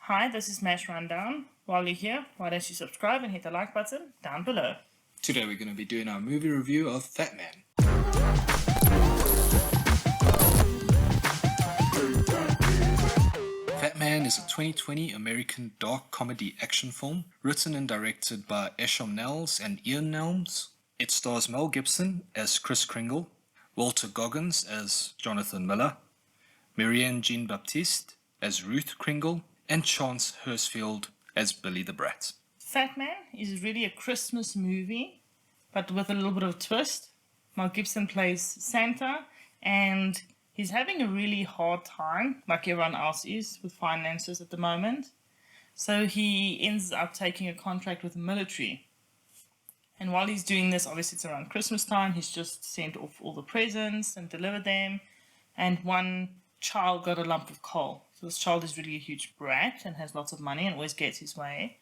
Hi, this is Mash Rundown. While you're here, why don't you subscribe and hit the like button down below. Today we're going to be doing our movie review of Fatman. Fatman is a 2020 American dark comedy action film written and directed by Eshom Nelms and Ian Nelms. It stars Mel Gibson as Kris Kringle, Walter Goggins as Jonathan Miller, Marianne Jean-Baptiste as Ruth Kringle, and Chance Hurstfield as Billy the Brat. Fatman is really a Christmas movie, but with a little bit of a twist. Mel Gibson plays Santa, and he's having a really hard time, like everyone else is, with finances at the moment. So he ends up taking a contract with the military. And while he's doing this, obviously it's around Christmas time, he's just sent off all the presents and delivered them. And one child got a lump of coal. So this child is really a huge brat and has lots of money and always gets his way.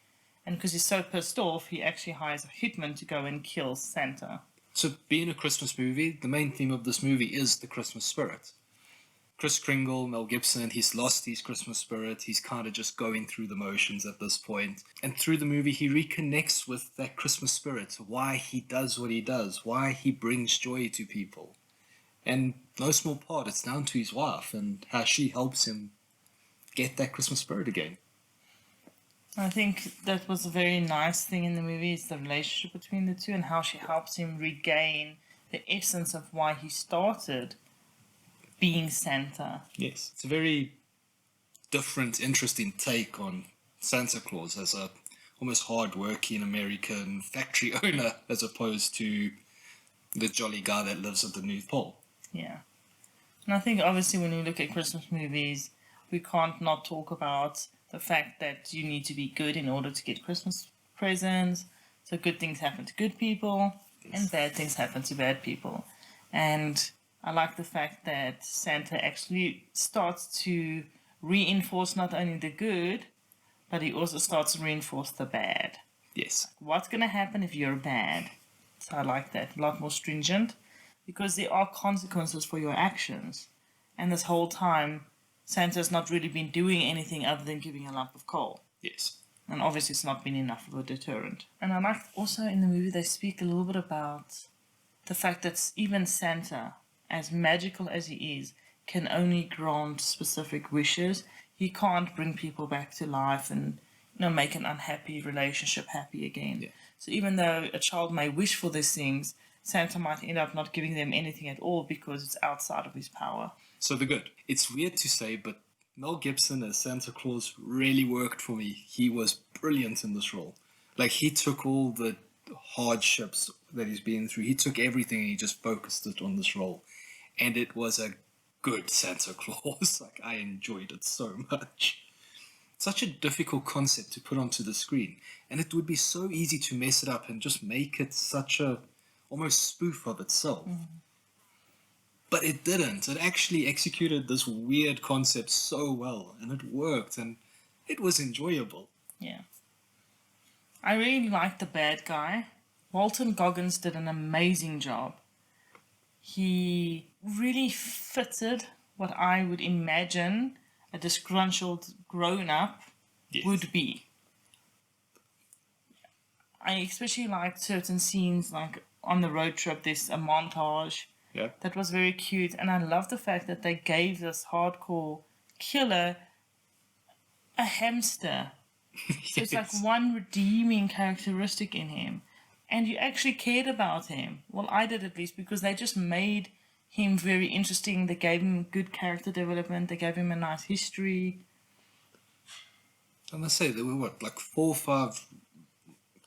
And because he's so pissed off, he actually hires a hitman to go and kill Santa. So being a Christmas movie, the main theme of this movie is the Christmas spirit. Kris Kringle, Mel Gibson, he's lost his Christmas spirit. He's kind of just going through the motions at this point. And through the movie, he reconnects with that Christmas spirit, why he does what he does, why he brings joy to people. And no small part, it's down to his wife and how she helps him get that Christmas spirit again. I think that was a very nice thing in the movie, is the relationship between the two and how she helps him regain the essence of why he started being Santa. Yes. It's a very different, interesting take on Santa Claus as a almost hard-working American factory owner as opposed to the jolly guy that lives at the North Pole. Yeah. And I think obviously when we look at Christmas movies, we can't not talk about the fact that you need to be good in order to get Christmas presents. So good things happen to good people, and bad things happen to bad people. And I like the fact that Santa actually starts to reinforce not only the good, but he also starts to reinforce the bad. Yes. What's going to happen if you're bad? So I like that. A lot more stringent, because there are consequences for your actions. And this whole time, Santa's not really been doing anything other than giving a lump of coal. Yes. And obviously it's not been enough of a deterrent. And I like also in the movie they speak a little bit about the fact that even Santa, as magical as he is, can only grant specific wishes. He can't bring people back to life and make an unhappy relationship happy again. Yeah. So even though a child may wish for these things, Santa might end up not giving them anything at all because it's outside of his power. So the good. It's weird to say, but Mel Gibson as Santa Claus really worked for me. He was brilliant in this role. Like, he took all the hardships that he's been through. He took everything and he just focused it on this role. And it was a good Santa Claus. Like, I enjoyed it so much. Such a difficult concept to put onto the screen. And it would be so easy to mess it up and just make it such a almost spoof of itself. Mm-hmm. But it didn't. It actually executed this weird concept so well, and it worked, and it was enjoyable. Yeah. I really liked the bad guy. Walton Goggins did an amazing job. He really fitted what I would imagine a disgruntled grown-up would be. I especially liked certain scenes, like on the road trip, there's a montage. Yeah. That was very cute, and I love the fact that they gave this hardcore killer a hamster. So it's like one redeeming characteristic in him, and you actually cared about him. Well, I did at least, because they just made him very interesting. They gave him good character development. They gave him a nice history. I must say, there were 4 or 5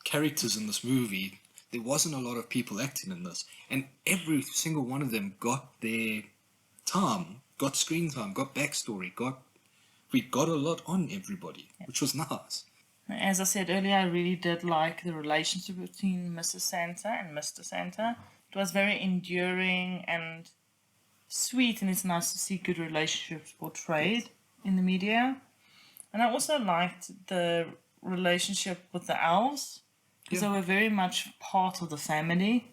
characters in this movie. There wasn't a lot of people acting in this, and every single one of them got their time, got screen time, got backstory, we got a lot on everybody, which was nice. As I said earlier, I really did like the relationship between Mrs. Santa and Mr. Santa. It was very enduring and sweet, and it's nice to see good relationships portrayed in the media. And I also liked the relationship with the elves, because they were very much part of the family.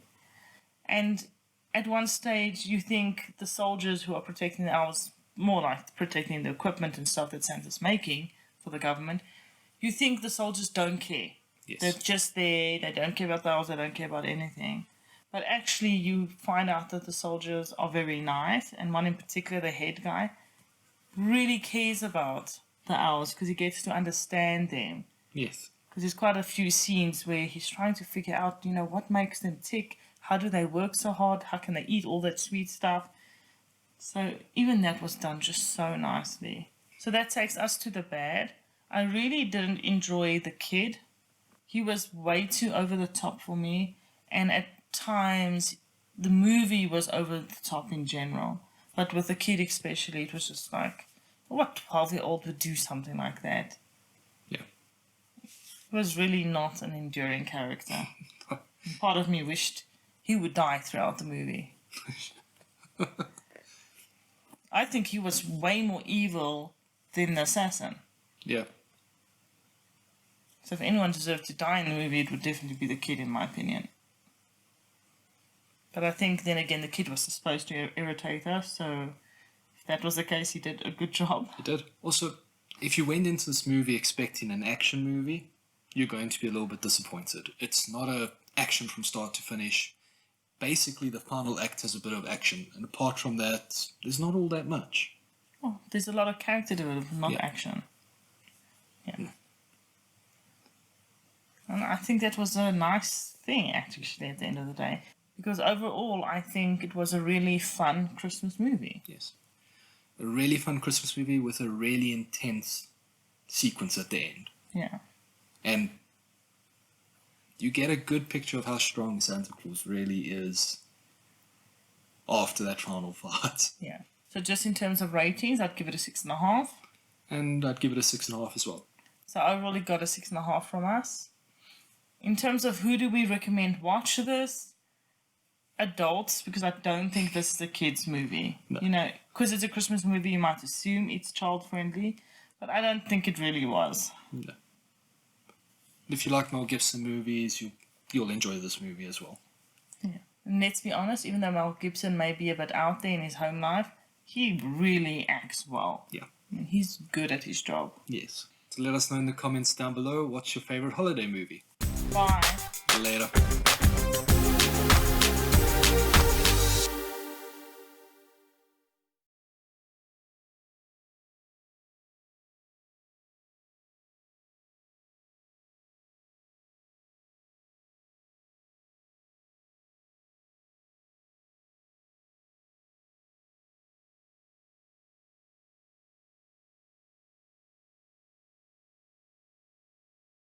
And at one stage, you think the soldiers who are protecting the elves, more like protecting the equipment and stuff that Santa's making for the government, you think the soldiers don't care. Yes. They're just there. They don't care about the owls. They don't care about anything. But actually, you find out that the soldiers are very nice, and one in particular, the head guy, really cares about the owls because he gets to understand them. Yes. Because there's quite a few scenes where he's trying to figure out, what makes them tick. How do they work so hard? How can they eat all that sweet stuff? So even that was done just so nicely. So that takes us to the bad. I really didn't enjoy the kid. He was way too over the top for me. And at times, the movie was over the top in general. But with the kid especially, it was just like, what 12-year-old would do something like that? Yeah. He was really not an enduring character. Part of me wished he would die throughout the movie. I think he was way more evil than the assassin. Yeah. So if anyone deserved to die in the movie, it would definitely be the kid, in my opinion. But I think, then again, the kid was supposed to irritate us, so if that was the case, he did a good job. He did. Also, if you went into this movie expecting an action movie, you're going to be a little bit disappointed. It's not a action from start to finish. Basically, the final act has a bit of action, and apart from that, there's not all that much. Oh, there's a lot of character development, not Yeah. action. Yeah. And I think that was a nice thing, actually, at the end of the day. Because overall, I think it was a really fun Christmas movie. Yes. A really fun Christmas movie with a really intense sequence at the end. Yeah. And you get a good picture of how strong Santa Claus really is after that final fight. Yeah. So just in terms of ratings, I'd give it a 6.5. And I'd give it a 6.5 as well. So overall, it got a 6.5 from us. In terms of who do we recommend watch this? Adults, because I don't think this is a kids' movie. No. Because it's a Christmas movie, you might assume it's child-friendly, but I don't think it really was. No. If you like Mel Gibson movies, you'll enjoy this movie as well. Yeah. And let's be honest, even though Mel Gibson may be a bit out there in his home life, he really acts well. Yeah. I mean, he's good at his job. Yes. So let us know in the comments down below, what's your favorite holiday movie? Bye. Later.